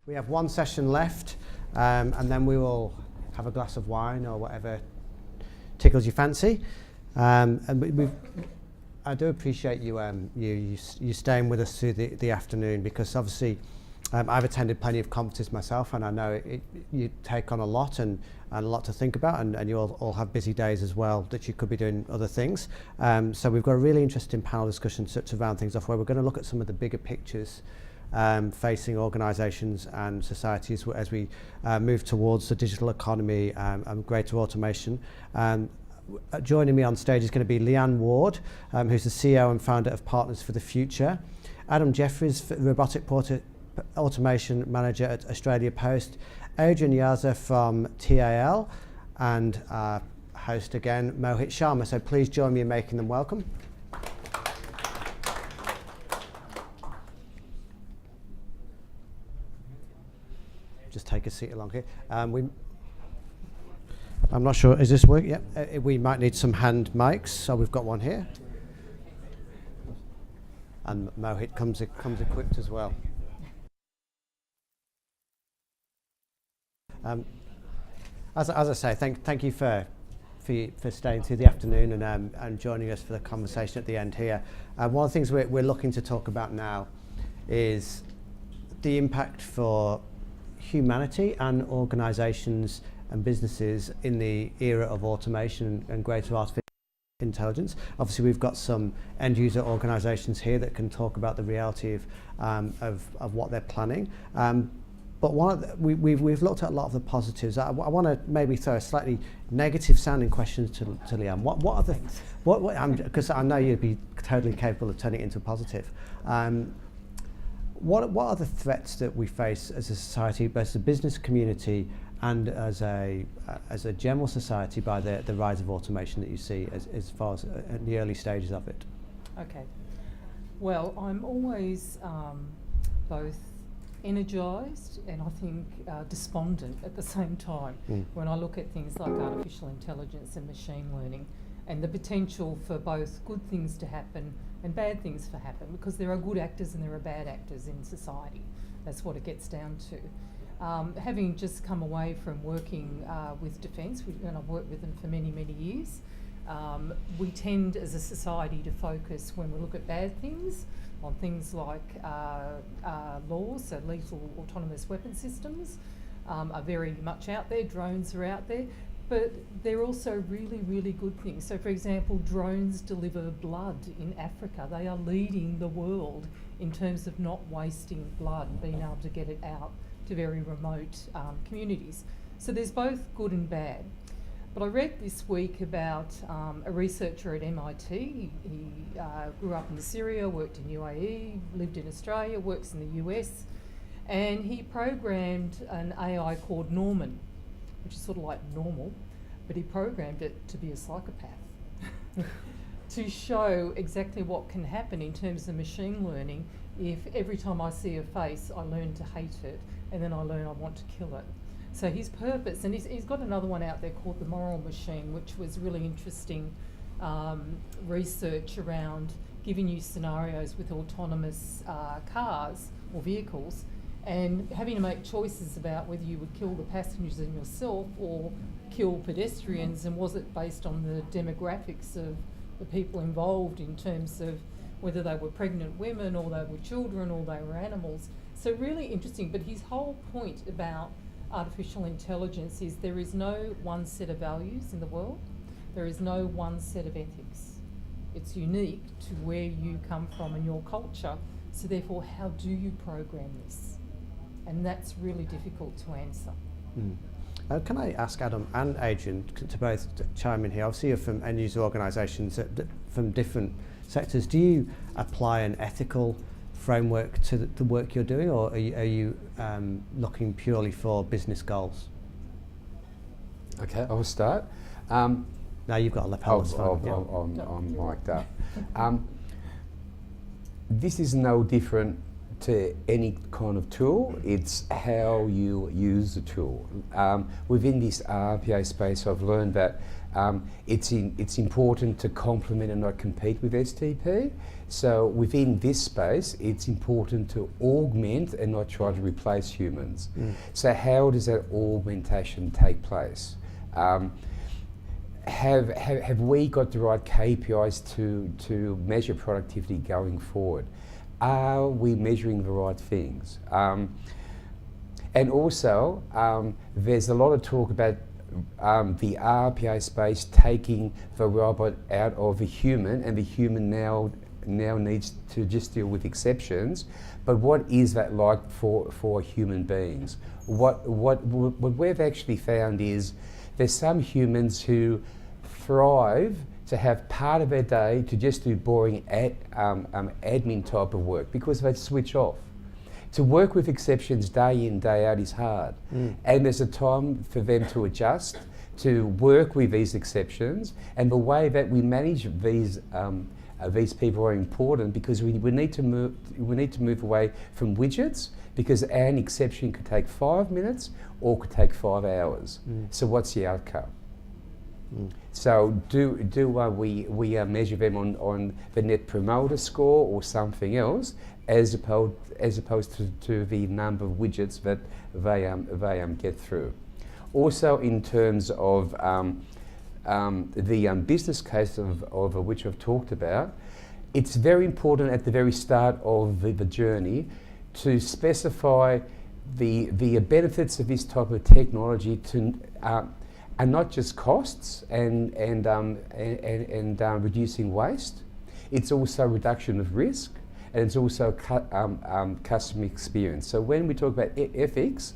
We have one session left, and then we will have a glass of wine or whatever tickles your fancy. I do appreciate you staying with us through the afternoon, because obviously I've attended plenty of conferences myself, and I know you take on a lot and a lot to think about, and you all have busy days as well that you could be doing other things. So we've got a really interesting panel discussion to round things off, where we're going to look at some of the bigger pictures facing organisations and societies as we move towards the digital economy and greater automation. Joining me on stage is going to be Leanne Ward, who's the CEO and founder of Partners for the Future. Adam Jeffress, Robotic Automation Manager at Australia Post. Adrian Iaiza from TAL, and host again, Mohit Sharma. So please join me in making them welcome. Just take a seat along here. I'm not sure, is this working? Yeah, we might need some hand mics, so we've got one here. And Mohit comes equipped as well. As I say, thank you for staying through the afternoon and joining us for the conversation at the end here. One of the things we're looking to talk about now is the impact for humanity and organisations and businesses in the era of automation and greater artificial intelligence. Obviously, we've got some end user organisations here that can talk about the reality of what they're planning. But we've looked at a lot of the positives. I want to maybe throw a slightly negative sounding question to Leanne. What are the because I know you'd be totally capable of turning it into a positive. What are the threats that we face as a society, both as a business community and as a general society, by the rise of automation that you see as far as at the early stages of it? Okay. Well, I'm always both energised and I think despondent at the same time when I look at things like artificial intelligence and machine learning, and the potential for both good things to happen and bad things to happen, because there are good actors and there are bad actors in society. That's what it gets down to. Having just come away from working with Defence, and I've worked with them for many, many years, we tend as a society to focus, when we look at bad things, on things like laws, so lethal autonomous weapon systems are very much out there, drones are out there, but they're also really, really good things. So for example, drones deliver blood in Africa. They are leading the world in terms of not wasting blood and being able to get it out to very remote communities. So there's both good and bad. But I read this week about a researcher at MIT. He grew up in Syria, worked in UAE, lived in Australia, works in the US, and he programmed an AI called Norman, which is sort of like normal, but he programmed it to be a psychopath to show exactly what can happen in terms of machine learning if every time I see a face I learn to hate it, and then I learn I want to kill it. So his purpose, and he's got another one out there called the Moral Machine, which was really interesting research around giving you scenarios with autonomous cars or vehicles, and having to make choices about whether you would kill the passengers and yourself or kill pedestrians, and was it based on the demographics of the people involved in terms of whether they were pregnant women or they were children or they were animals. So really interesting, but his whole point about artificial intelligence is there is no one set of values in the world, there is no one set of ethics. It's unique to where you come from and your culture, so therefore how do you program this? And that's really difficult to answer. Can I ask Adam and Adrian to both chime in here? Obviously you're from end user organisations from different sectors. Do you apply an ethical framework to the work you're doing, or are you looking purely for business goals? Okay, I'll start. Now you've got a lapel. I'm mic'd up. This is no different to any kind of tool. It's how you use the tool. Within this RPA space, I've learned that It's important to complement and not compete with STP. So within this space, it's important to augment and not try to replace humans. So how does that augmentation take place? Have we got the right KPIs to measure productivity going forward? Are we measuring the right things? And also, there's a lot of talk about the RPA space taking the robot out of the human, and the human now needs to just deal with exceptions. But what is that like for human beings? What we've actually found is there's some humans who thrive to have part of their day to just do boring admin type of work because they switch off. To work with exceptions day in, day out is hard. And there's a time for them to adjust, to work with these exceptions, and the way that we manage these people are important because we need to move away from widgets, because an exception could take 5 minutes or could take 5 hours. So what's the outcome? So do we measure them on the Net Promoter Score or something else, as opposed to the number of widgets that they get through? Also, in terms of the business case of which I've talked about, it's very important at the very start of the journey to specify the benefits of this type of technology to are not just costs and reducing waste. It's also reduction of risk, and it's also customer experience. So when we talk about ethics,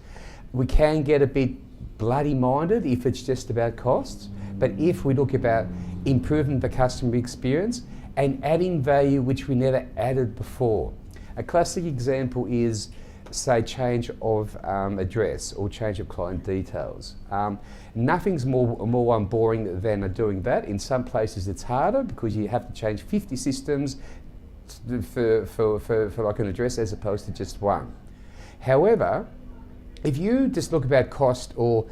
we can get a bit bloody-minded if it's just about costs, but if we look about improving the customer experience and adding value which we never added before. A classic example is, say, change of address or change of client details. Nothing's more boring than doing that. In some places it's harder because you have to change 50 systems for like an address as opposed to just one. However, if you just look about cost or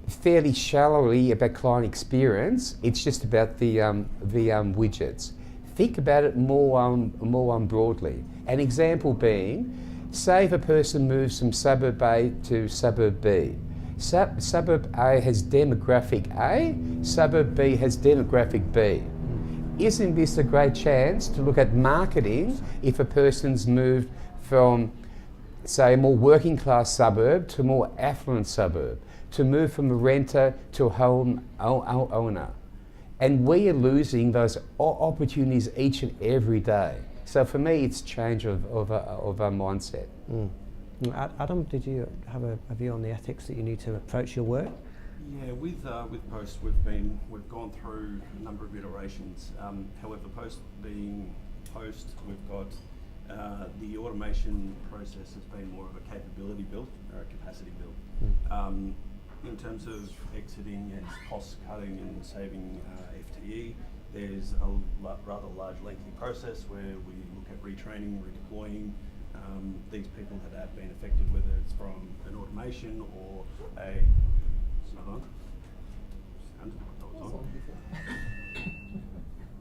fairly shallowly about client experience, it's just about the widgets. Think about it more broadly. An example being, say if a person moves from suburb A to suburb B. Suburb A has demographic A, suburb B has demographic B. Isn't this a great chance to look at marketing if a person's moved from, say, a more working class suburb to a more affluent suburb, to move from a renter to a home owner? And we are losing those opportunities each and every day. So for me, it's change of our mindset. Adam, did you have a view on the ethics that you need to approach your work? Yeah, with Post, we've gone through a number of iterations. However, Post being Post, we've got the automation process has been more of a capability build or a capacity build. In terms of exiting and cost cutting and saving FTE, there's a rather large lengthy process where we look at retraining, redeploying these people that have been affected, whether it's from an automation or a... It's not on?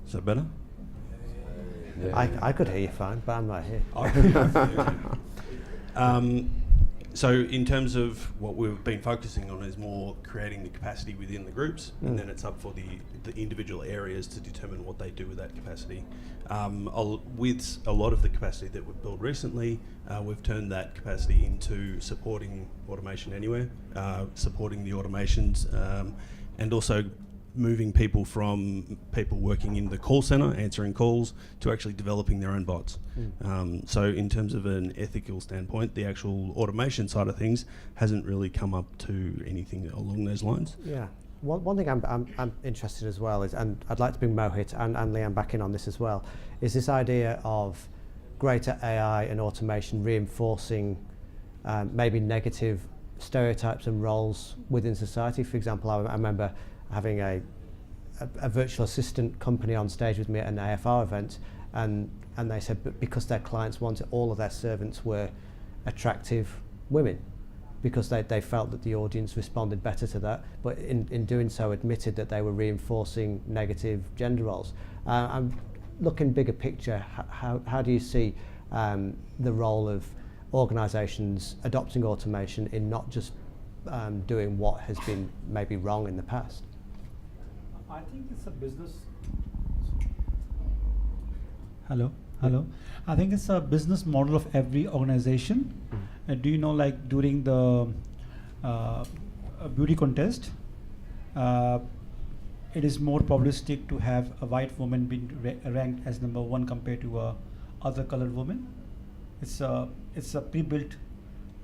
Is that better? Yeah. I could hear you fine, but I'm not here. So in terms of what we've been focusing on is more creating the capacity within the groups, and then it's up for the individual areas to determine what they do with that capacity. With a lot of the capacity that we've built recently, we've turned that capacity into supporting automation anywhere, supporting the automations, and also moving people from people working in the call center, answering calls, to actually developing their own bots. So in terms of an ethical standpoint, the actual automation side of things hasn't really come up to anything along those lines. Yeah. One thing I'm interested in as well is, and I'd like to bring Mohit and Leanne back in on this as well, is this idea of greater AI and automation reinforcing maybe negative stereotypes and roles within society. For example, I remember having a virtual assistant company on stage with me at an AFR event, and they said because their clients wanted all of their servants were attractive women. because they felt that the audience responded better to that, but in doing so admitted that they were reinforcing negative gender roles. I'm looking bigger picture, how do you see the role of organisations adopting automation in not just doing what has been maybe wrong in the past? I think it's a business. Hello. I think it's a business model of every organization. Do you know, like during the beauty contest, it is more probabilistic to have a white woman being ranked as number one compared to a other colored woman. It's a pre-built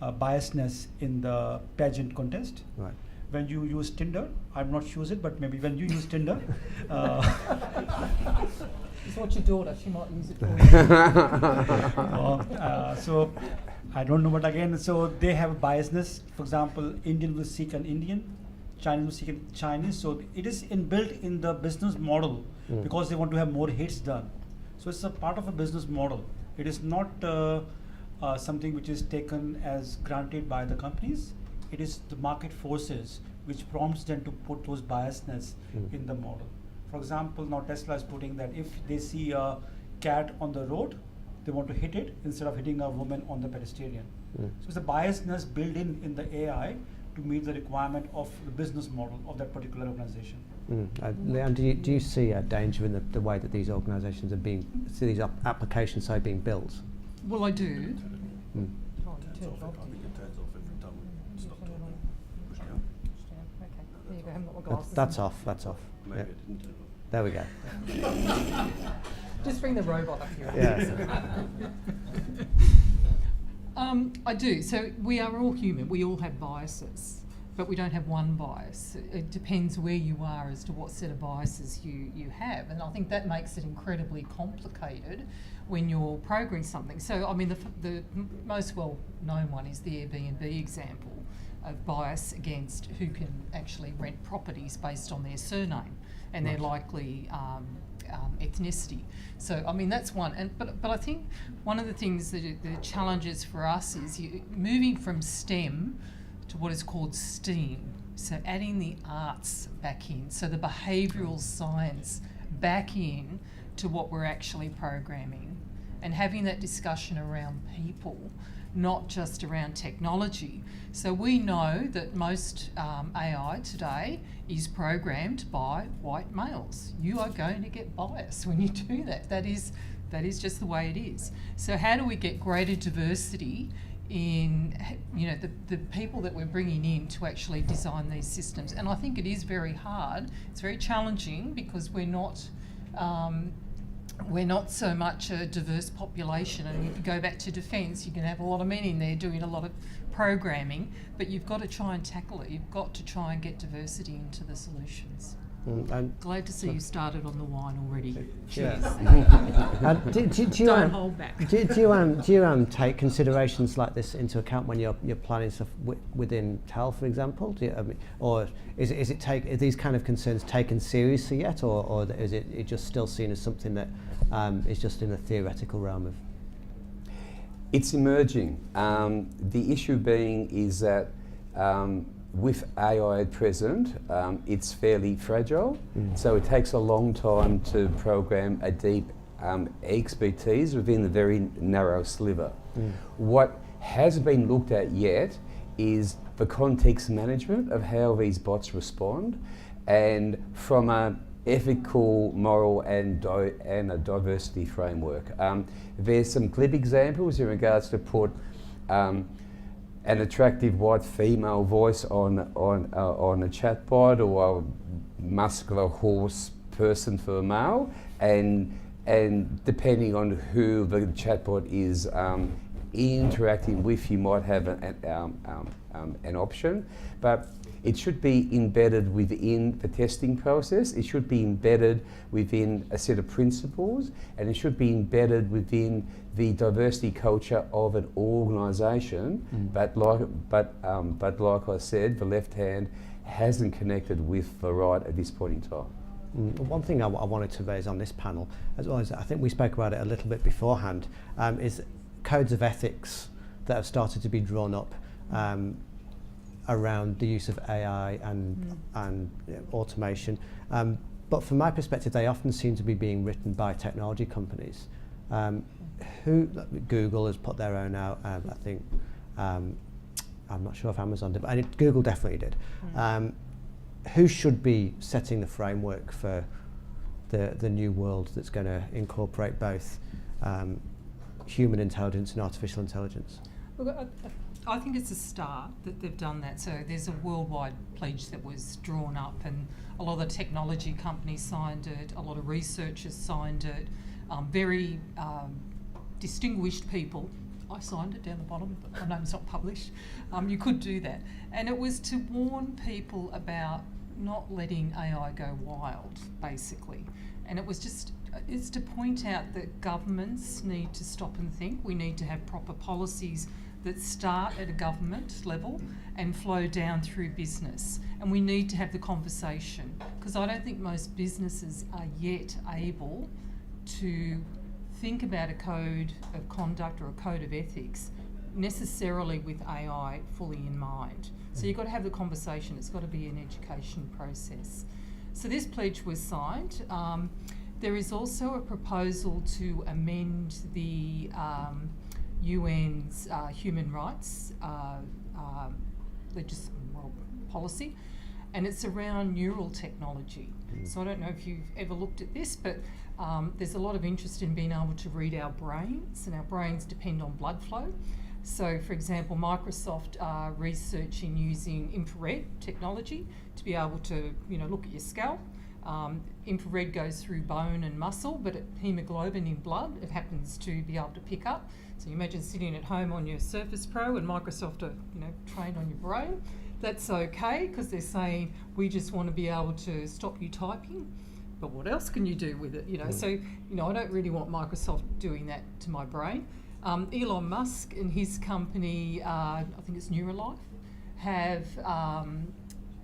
biasness in the pageant contest. Right. When you use Tinder, I'm not sure it, but maybe when you use Tinder. Just watch your daughter, she might use it for you. So I don't know, but again, so they have a biasness. For example, Indian will seek an Indian, Chinese will seek a Chinese. So it is inbuilt in the business model because they want to have more hits done. So it's a part of a business model. It is not something which is taken as granted by the companies. It is the market forces which prompts them to put those biasness in the model. For example, now Tesla is putting that if they see a cat on the road, they want to hit it instead of hitting a woman on the pedestrian. So it's a biasness built in the AI to meet the requirement of the business model of that particular organization. Leanne, do you see a danger in the way that these organisations are these applications are being built? Well, I do. Turns off. I think it turns off every time we stop talking. Push down. Okay, there you go, I haven't got my glasses. That's off, that's off. Maybe Yeah. it didn't turn off. There we go. Just bring the robot up here. Yeah. I do. So we are all human. We all have biases, but we don't have one bias. It depends where you are as to what set of biases you have. And I think that makes it incredibly complicated when you're programming something. So, I mean, the most well-known one is the Airbnb example of bias against who can actually rent properties based on their surname and their likely ethnicity. So, I mean, that's one. But I think one of the things that the challenges for us is moving from STEM to what is called STEAM. So adding the arts back in, so the behavioural science back in to what we're actually programming, and having that discussion around people, not just around technology. So we know that most AI today is programmed by white males. You are going to get bias when you do that. That is just the way it is. So how do we get greater diversity in the people that we're bringing in to actually design these systems? And I think it is very hard. It's very challenging because we're not so much a diverse population. And if you go back to defence, you can have a lot of men in there doing a lot of programming, but you've got to try and tackle it. You've got to try and get diversity into the solutions. Glad to see you started on the wine already. Cheers. Don't hold back. Do you take considerations like this into account when you're planning stuff within TEL, for example? Or are these kind of concerns taken seriously yet, or is it just still seen as something that is just in the theoretical realm of? It's emerging. The issue being is that with AI at present, it's fairly fragile, so it takes a long time to program a deep expertise within a very narrow sliver. What hasn't been looked at yet is the context management of how these bots respond, and from an ethical, moral and a diversity framework. There's some glib examples in regards to put an attractive white female voice on a chatbot, or a muscular horse person for a male, and depending on who the chatbot is interacting with, you might have an option, but it should be embedded within the testing process. It should be embedded within a set of principles, and it should be embedded within the diversity culture of an organisation. But like I said, the left hand hasn't connected with the right at this point in time. One thing I wanted to raise on this panel, as well as I think we spoke about it a little bit beforehand, is codes of ethics that have started to be drawn up around the use of AI and automation. But from my perspective, they often seem to be being written by technology companies. Google has put their own out. I think I'm not sure if Amazon did, but Google definitely did. Who should be setting the framework for the new world that's going to incorporate both human intelligence and artificial intelligence? Look, I think it's a start that they've done that. So there's a worldwide pledge that was drawn up, and a lot of the technology companies signed it, a lot of researchers signed it, very distinguished people. I signed it down the bottom, but my name's not published. You could do that. And it was to warn people about not letting AI go wild, basically. And it's to point out that governments need to stop and think. We need to have proper policies that start at a government level and flow down through business. And we need to have the conversation, because I don't think most businesses are yet able to think about a code of conduct or a code of ethics necessarily with AI fully in mind. So you've got to have the conversation. It's got to be an education process. So this pledge was signed. There is also a proposal to amend the UN's human rights policy, and it's around neural technology. So I don't know if you've ever looked at this, but there's a lot of interest in being able to read our brains, and our brains depend on blood flow. So, for example, Microsoft are researching using infrared technology to be able to, look at your scalp. Infrared goes through bone and muscle, but hemoglobin in blood, it happens to be able to pick up. So you imagine sitting at home on your Surface Pro and Microsoft are, trained on your brain. That's okay, because they're saying we just want to be able to stop you typing. But what else can you do with it? So I don't really want Microsoft doing that to my brain. Elon Musk and his company, I think it's Neuralife, have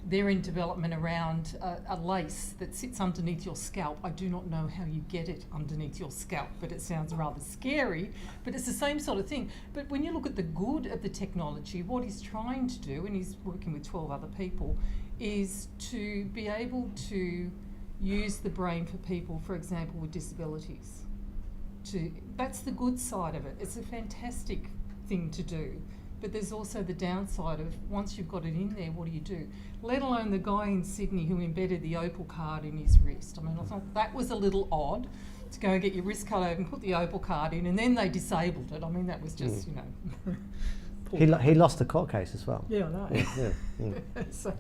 they're in development around a lace that sits underneath your scalp. I do not know how you get it underneath your scalp, but it sounds rather scary. But it's the same sort of thing. But when you look at the good of the technology, what he's trying to do, and he's working with 12 other people, is to be able to use the brain for people, for example, with disabilities. That's the good side of it. It's a fantastic thing to do. But there's also the downside of once you've got it in there, what do you do? Let alone the guy in Sydney who embedded the Opal card in his wrist. I mean, I thought that was a little odd to go and get your wrist cut open, put the Opal card in, and then they disabled it. I mean, that was just, He lost the court case as well. Yeah, I know. So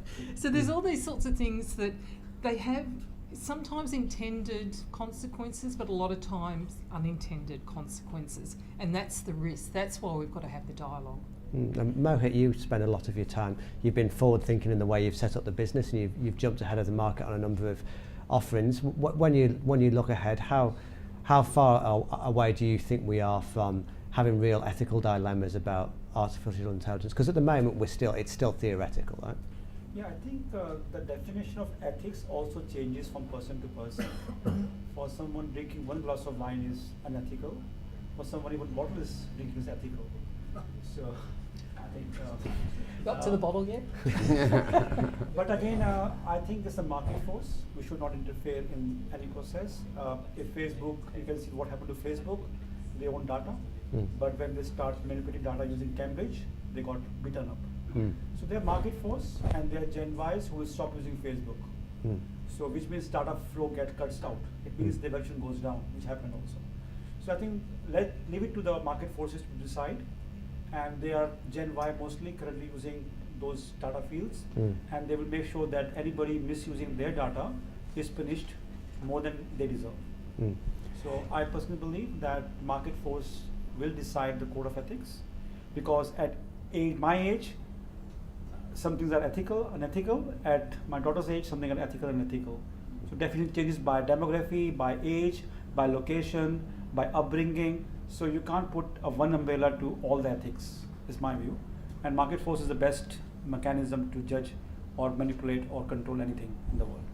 there's all these sorts of things that they have sometimes intended consequences, but a lot of times unintended consequences. And that's the risk. That's why we've got to have the dialogue. Mohit, you spend a lot of your time, you've been forward thinking in the way you've set up the business, and you've jumped ahead of the market on a number of offerings. When you look ahead, how far away do you think we are from having real ethical dilemmas about artificial intelligence? Because at the moment it's still theoretical, right? Yeah, I think the definition of ethics also changes from person to person. For someone, drinking one glass of wine is unethical. For someone, even bottle is drinking is ethical. So I think Got to the bottle yet? But again, I think it's a market force. We should not interfere in any process. If Facebook, you can see what happened to Facebook. They own data, but when they start manipulating data using Cambridge, they got beaten up. So they're market force, and they're Gen Ys who will stop using Facebook. So which means data flow cuts out. It means the direction goes down, which happened also. So I think leave it to the market forces to decide, and they are Gen Y mostly currently using those data fields, and they will make sure that anybody misusing their data is punished more than they deserve. So I personally believe that market force will decide the code of ethics, because at my age, some things are ethical, unethical. At my daughter's age, something are ethical and ethical. So definitely changes by demography, by age, by location, by upbringing. So you can't put a one umbrella to all the ethics, is my view. And market force is the best mechanism to judge or manipulate or control anything in the world.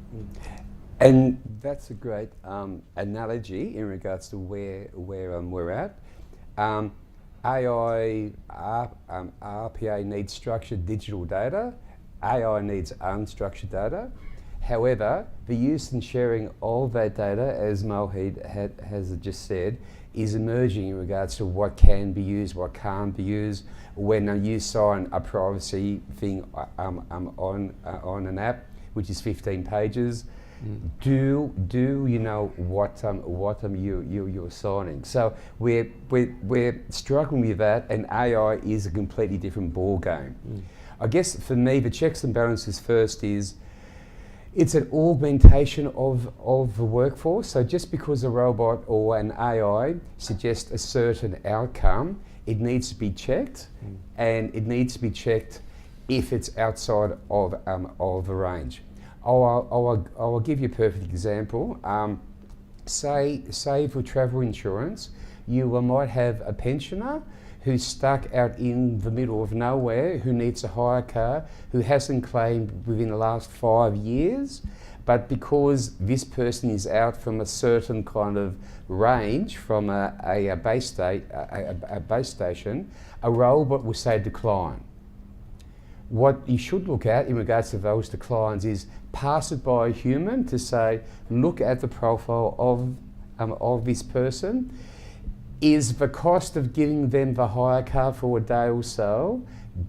And that's a great analogy in regards to where we're at. AI, RPA needs structured digital data. AI needs unstructured data. However, the use and sharing of that data, as Mohit has just said, is emerging in regards to what can be used, what can't be used. When you sign a privacy thing on an app, which is 15 pages, do you know what you're signing? So we're struggling with that, and AI is a completely different ball game. I guess for me, the checks and balances first is it's an augmentation of the workforce. So just because a robot or an AI suggests a certain outcome, it needs to be checked, and it needs to be checked if it's outside of the range. I'll give you a perfect example. Say for travel insurance, you might have a pensioner who's stuck out in the middle of nowhere, who needs a hire car, who hasn't claimed within the last 5 years, but because this person is out from a certain kind of range from a base station, a robot will say decline. What you should look at in regards to those declines is pass it by a human to say, look at the profile of this person. Is the cost of giving them the hire car for a day or so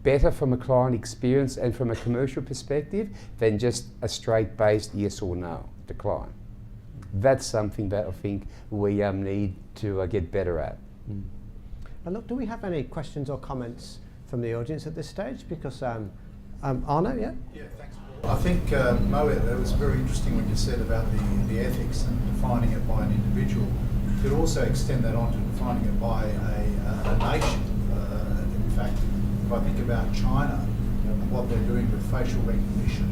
better from a client experience and from a commercial perspective than just a straight-based yes or no decline? That's something that I think we need to get better at. And look, do we have any questions or comments from the audience at this stage? Because Arno, yeah? Yeah, thanks, Paul. I think, Mohit, that was very interesting what you said about the ethics and defining it by an individual. You could also extend that on to defining it by a nation. In fact, if I think about China and what they're doing with facial recognition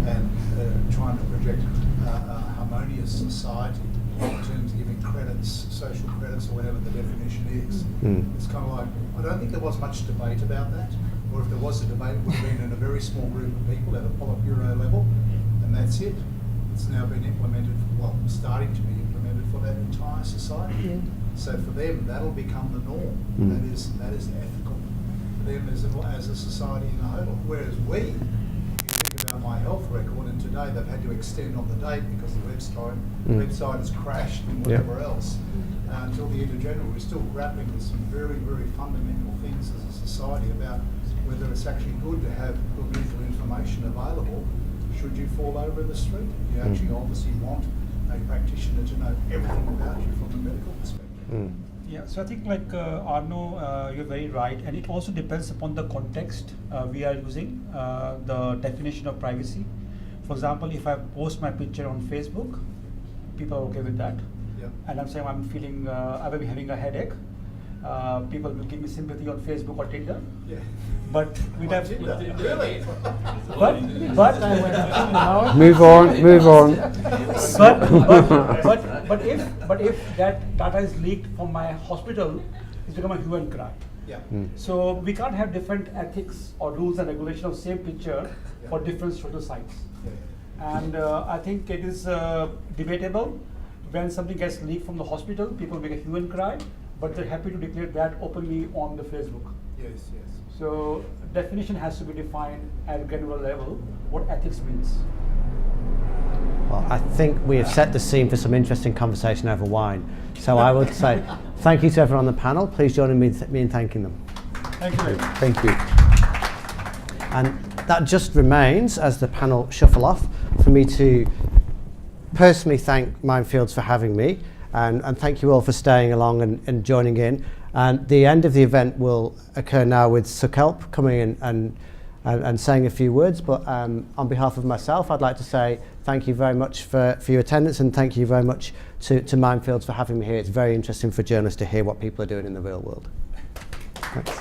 and trying to project a harmonious society in terms of giving credits, social credits, or whatever the definition is. It's kind of like, I don't think there was much debate about that, or if there was a debate, it would have been in a very small group of people at a Politburo level, and that's it. It's now been implemented, well, starting to be implemented for that entire society. So for them, that'll become the norm. That is ethical for them as a society in a whole. Whereas we, about my health record, and today they've had to extend on the date because the website has crashed and whatever else. Until the end of January, we're still grappling with some very, very fundamental things as a society about whether it's actually good to have good medical information available should you fall over in the street. You actually obviously want a practitioner to know everything about you from a medical perspective. Yeah, so I think like Arno, you're very right, and it also depends upon the context we are using, the definition of privacy. For example, if I post my picture on Facebook, people are okay with that. And I'm saying I'm feeling, I will be having a headache. People will give me sympathy on Facebook or Tinder. But we have Really? but Move on. but if that data is leaked from my hospital, it's become a hue and cry. So we can't have different ethics or rules and regulation of same picture for different social sites. And I think it is debatable. When something gets leaked from the hospital, people make a hue and cry, but they're happy to declare that openly on the Facebook. Yes. So definition has to be defined at a granular level, what ethics means. Well, I think we have set the scene for some interesting conversation over wine. So I would say thank you to everyone on the panel. Please join me in thanking them. Thank you. Thank you. And that just remains, as the panel shuffle off, for me to personally thank Mindfields for having me, and thank you all for staying along and joining in. And the end of the event will occur now with Sukelp coming in and saying a few words. But on behalf of myself, I'd like to say thank you very much for your attendance, and thank you very much to Mindfields for having me here. It's very interesting for journalists to hear what people are doing in the real world. Thanks.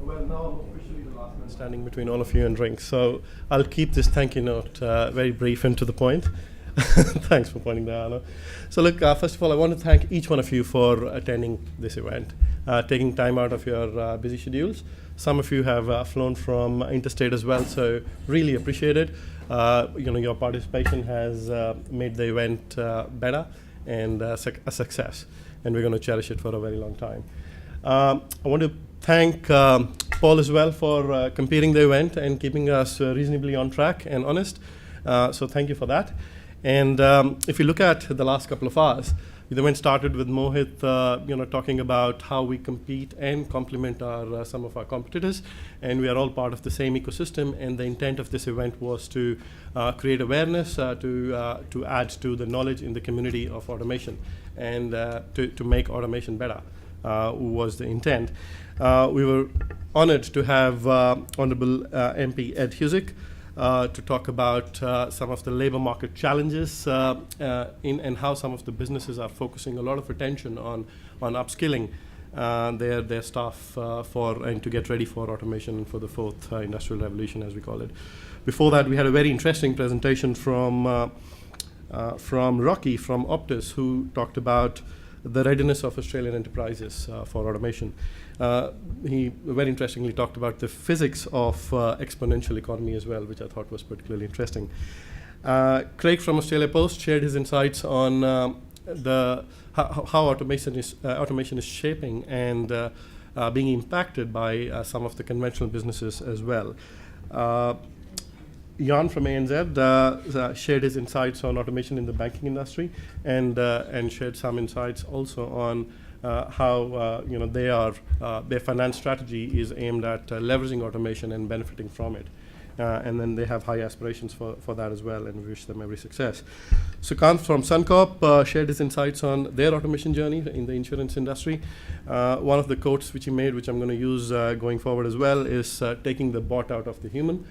Well, now I'm officially the last man standing between all of you and drinks, so I'll keep this thank you note very brief and to the point. Thanks for pointing that out. So look, first of all, I want to thank each one of you for attending this event, taking time out of your busy schedules. Some of you have flown from interstate as well, so really appreciate it. Your participation has made the event better, and a success, and we're going to cherish it for a very long time. I want to thank Paul as well for comparing the event and keeping us reasonably on track and honest. So thank you for that. And if you look at the last couple of hours, the event started with Mohit, talking about how we compete and complement some of our competitors, and we are all part of the same ecosystem. And the intent of this event was to create awareness, to add to the knowledge in the community of automation, and to make automation better. Was the intent. We were honored to have Honorable MP Ed Husick to talk about some of the labor market challenges and how some of the businesses are focusing a lot of attention on upskilling their staff and to get ready for automation for the fourth industrial revolution, as we call it. Before that, we had a very interesting presentation from Rocky from Optus, who talked about the readiness of Australian enterprises for automation. He very interestingly talked about the physics of exponential economy as well, which I thought was particularly interesting. Craig from Australia Post shared his insights on how automation is shaping and being impacted by some of the conventional businesses as well. Jan from ANZ shared his insights on automation in the banking industry, and shared some insights also on how their finance strategy is aimed at leveraging automation and benefiting from it. And then they have high aspirations for that as well, and we wish them every success. Sukant from Suncorp shared his insights on their automation journey in the insurance industry. One of the quotes which he made, which I'm going to use going forward as well, is taking the bot out of the human,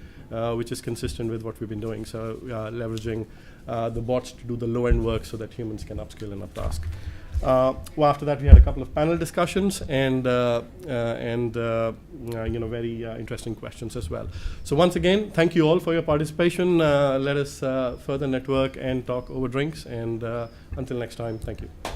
which is consistent with what we've been doing. So leveraging the bots to do the low-end work so that humans can upskill and uptask. Well, after that, we had a couple of panel discussions and very interesting questions as well. So once again, thank you all for your participation. Let us further network and talk over drinks. And until next time, thank you.